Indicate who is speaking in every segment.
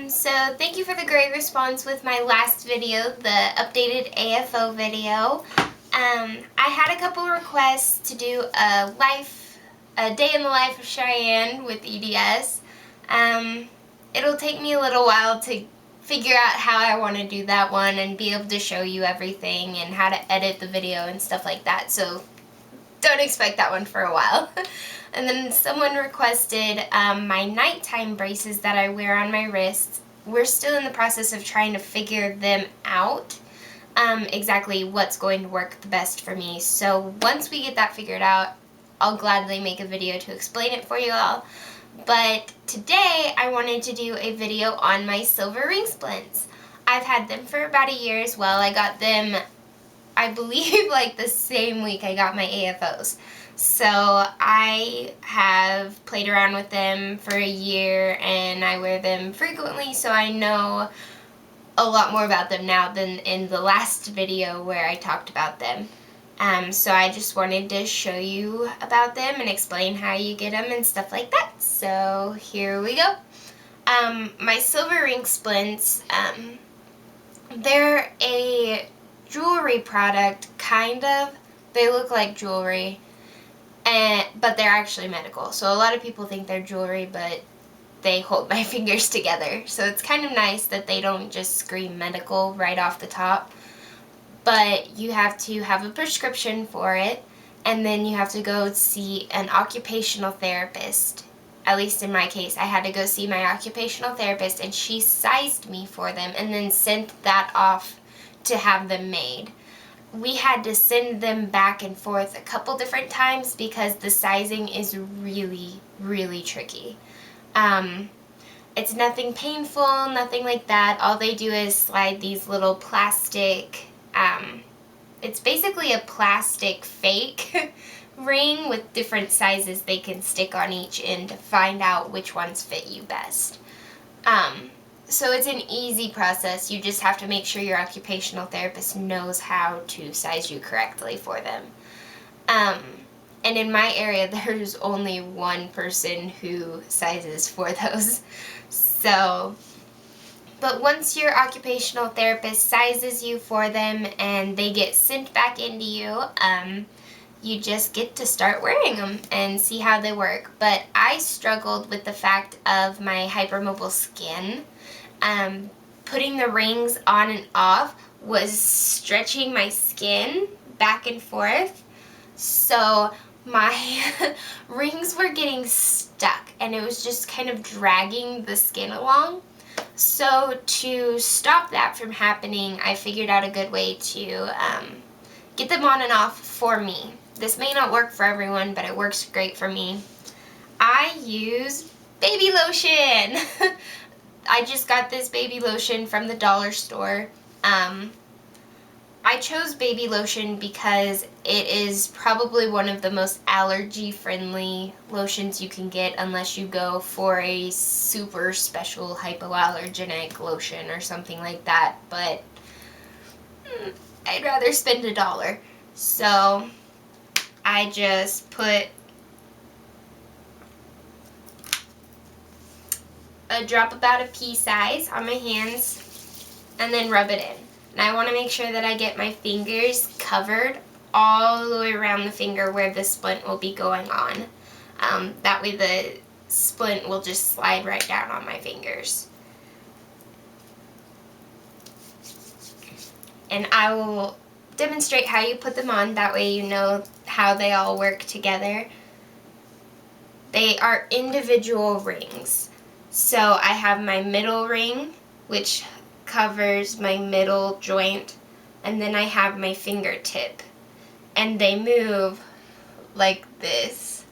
Speaker 1: So thank you for the great response with my last video, the updated AFO video. I had a couple requests to do a day in the life of Cheyenne with EDS. It'll take me a little while to figure out how I want to do that one and be able to show you everything and how to edit the video and stuff like that, so don't expect that one for a while. And then someone requested my nighttime braces that I wear on my wrists. We're still in the process of trying to figure them out, exactly what's going to work the best for me. So once we get that figured out, I'll gladly make a video to explain it for you all. But today I wanted to do a video on my silver ring splints. I've had them for about a year as well. I got them, I believe, like the same week I got my AFOs. So I have played around with them for a year and I wear them frequently, so I know a lot more about them now than in the last video where I talked about them. So I just wanted to show you about them and explain how you get them and stuff like that. So here we go. My silver ring splints, they're a jewelry product, kind of. They look like jewelry, but they're actually medical. So a lot of people think they're jewelry, but they hold my fingers together. So it's kind of nice that they don't just scream medical right off the top. But you have to have a prescription for it, and then you have to go see an occupational therapist. At least in my case, I had to go see my occupational therapist, and she sized me for them and then sent that off to have them made. We had to send them back and forth a couple different times because the sizing is really, really tricky. It's nothing painful, nothing like that. All they do is slide these little plastic, it's basically a plastic fake ring with different sizes they can stick on each end to find out which ones fit you best. So it's an easy process. You just have to make sure your occupational therapist knows how to size you correctly for them. And in my area, there's only one person who sizes for those. So, but once your occupational therapist sizes you for them and they get sent back into you, you just get to start wearing them and see how they work. But I struggled with the fact of my hypermobile skin. Putting the rings on and off was stretching my skin back and forth. So my rings were getting stuck and it was just kind of dragging the skin along. So to stop that from happening, I figured out a good way to get them on and off for me. This may not work for everyone, but it works great for me. I use baby lotion. I just got this baby lotion from the dollar store. I chose baby lotion because it is probably one of the most allergy-friendly lotions you can get unless you go for a super special hypoallergenic lotion or something like that, but I'd rather spend $1. So I just put a drop about a pea size on my hands and then rub it in. And I want to make sure that I get my fingers covered all the way around the finger where the splint will be going on. That way the splint will just slide right down on my fingers. And I will demonstrate how you put them on, that way you know how they all work together. They are individual rings. So I have my middle ring, which covers my middle joint, and then I have my fingertip, and they move like this.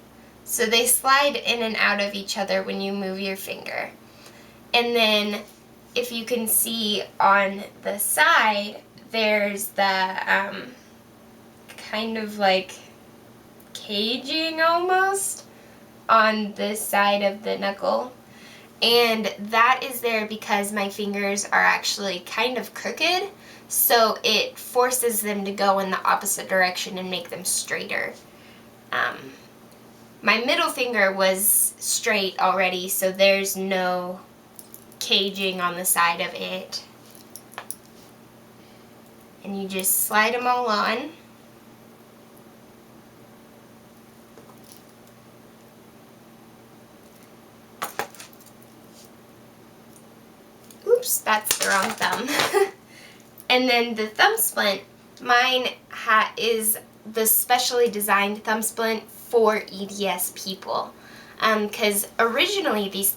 Speaker 1: So they slide in and out of each other when you move your finger. And then if you can see on the side, there's the kind of like caging almost on this side of the knuckle. And that is there because my fingers are actually kind of crooked, so it forces them to go in the opposite direction and make them straighter. My middle finger was straight already, so there's no caging on the side of it. And you just slide them all on. Oops, that's the wrong thumb. And then the thumb splint, mine is the specially designed thumb splint for EDS people. Because originally these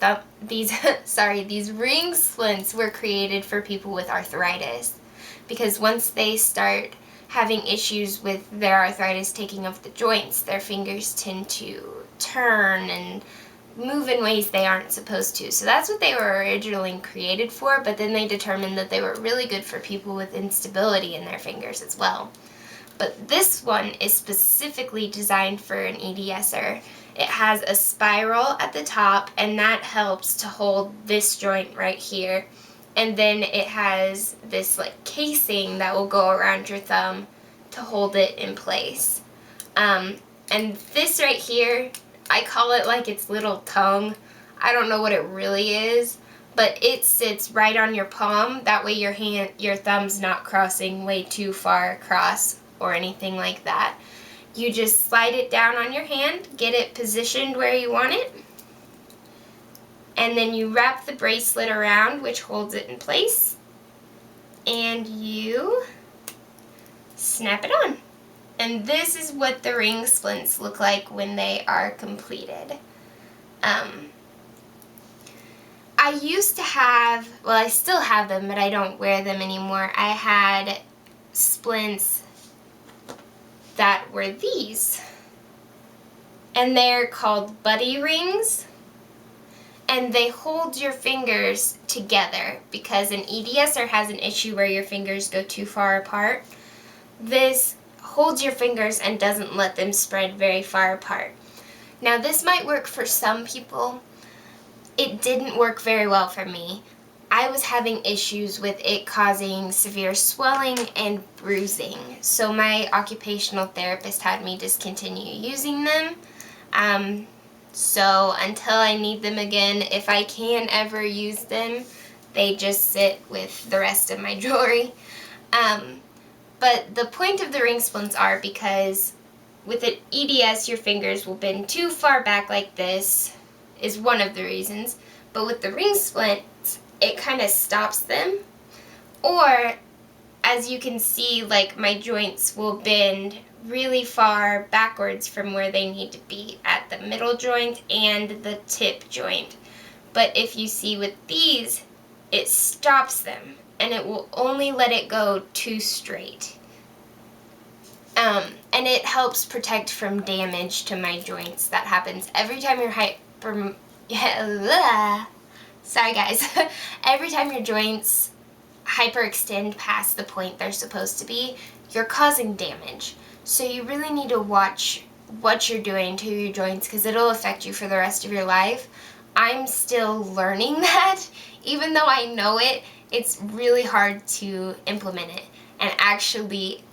Speaker 1: ring splints were created for people with arthritis. Because once they start having issues with their arthritis taking off the joints, their fingers tend to turn and move in ways they aren't supposed to. So that's what they were originally created for, but then they determined that they were really good for people with instability in their fingers as well. But this one is specifically designed for an EDSer. It has a spiral at the top, and that helps to hold this joint right here. And then it has this like casing that will go around your thumb to hold it in place. And this right here, I call it like its little tongue. I don't know what it really is, but it sits right on your palm. That way your thumb's not crossing way too far across or anything like that. You just slide it down on your hand, get it positioned where you want it, and then you wrap the bracelet around, which holds it in place, and you snap it on. And this is what the ring splints look like when they are completed. I used to have, well, I still have them, but I don't wear them anymore. I had splints that were these. And they're called buddy rings. And they hold your fingers together because an EDSer has an issue where your fingers go too far apart. This holds your fingers and doesn't let them spread very far apart. Now this might work for some people. It didn't work very well for me. I was having issues with it causing severe swelling and bruising. So my occupational therapist had me discontinue using them. So until I need them again, if I can ever use them, they just sit with the rest of my jewelry. But the point of the ring splints are because with an EDS, your fingers will bend too far back like this, is one of the reasons. But with the ring splints, it kind of stops them. Or, as you can see, like my joints will bend really far backwards from where they need to be at the middle joint and the tip joint. But if you see with these, it stops them and it will only let it go too straight. And it helps protect from damage to my joints. That happens every time you're sorry guys. Every time your joints hyperextend past the point they're supposed to be, you're causing damage. So you really need to watch what you're doing to your joints because it'll affect you for the rest of your life. I'm still learning that. Even though I know it, it's really hard to implement it and actually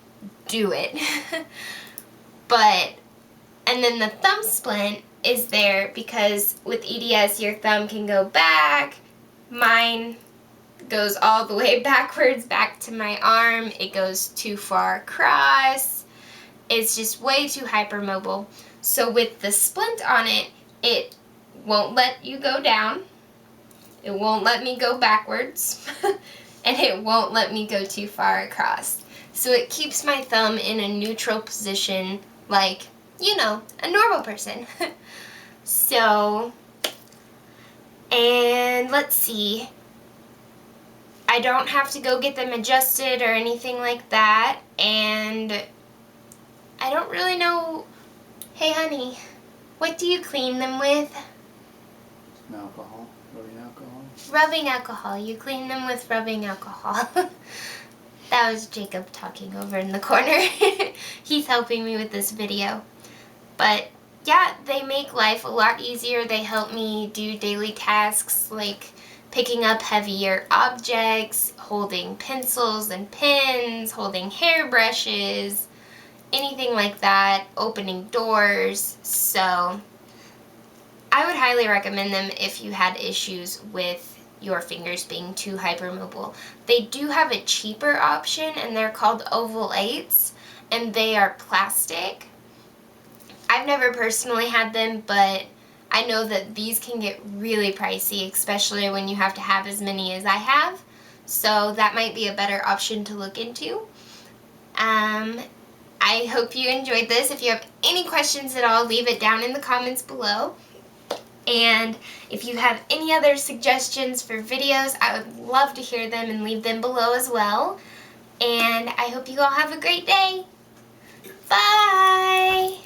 Speaker 1: do it. And then the thumb splint is there because with EDS your thumb can go back. Mine goes all the way backwards back to my arm. It goes too far across. It's just way too hypermobile. So with the splint on it, it won't let you go down. It won't let me go backwards. And it won't let me go too far across. So it keeps my thumb in a neutral position like, you know, a normal person. So, and let's see. I don't have to go get them adjusted or anything like that. And I don't really know. Hey, honey, what do you clean them with?
Speaker 2: Alcohol. Rubbing alcohol.
Speaker 1: Rubbing alcohol. You clean them with rubbing alcohol. That was Jacob talking over in the corner. He's helping me with this video. But yeah, they make life a lot easier. They help me do daily tasks like picking up heavier objects, holding pencils and pens, holding hairbrushes, anything like that, opening doors. So I would highly recommend them if you had issues with your fingers being too hypermobile. They do have a cheaper option, and they're called Oval 8s, and they are plastic. I've never personally had them, but I know that these can get really pricey, especially when you have to have as many as I have. So that might be a better option to look into. I hope you enjoyed this. If you have any questions at all, leave it down in the comments below. And if you have any other suggestions for videos, I would love to hear them and leave them below as well. And I hope you all have a great day. Bye!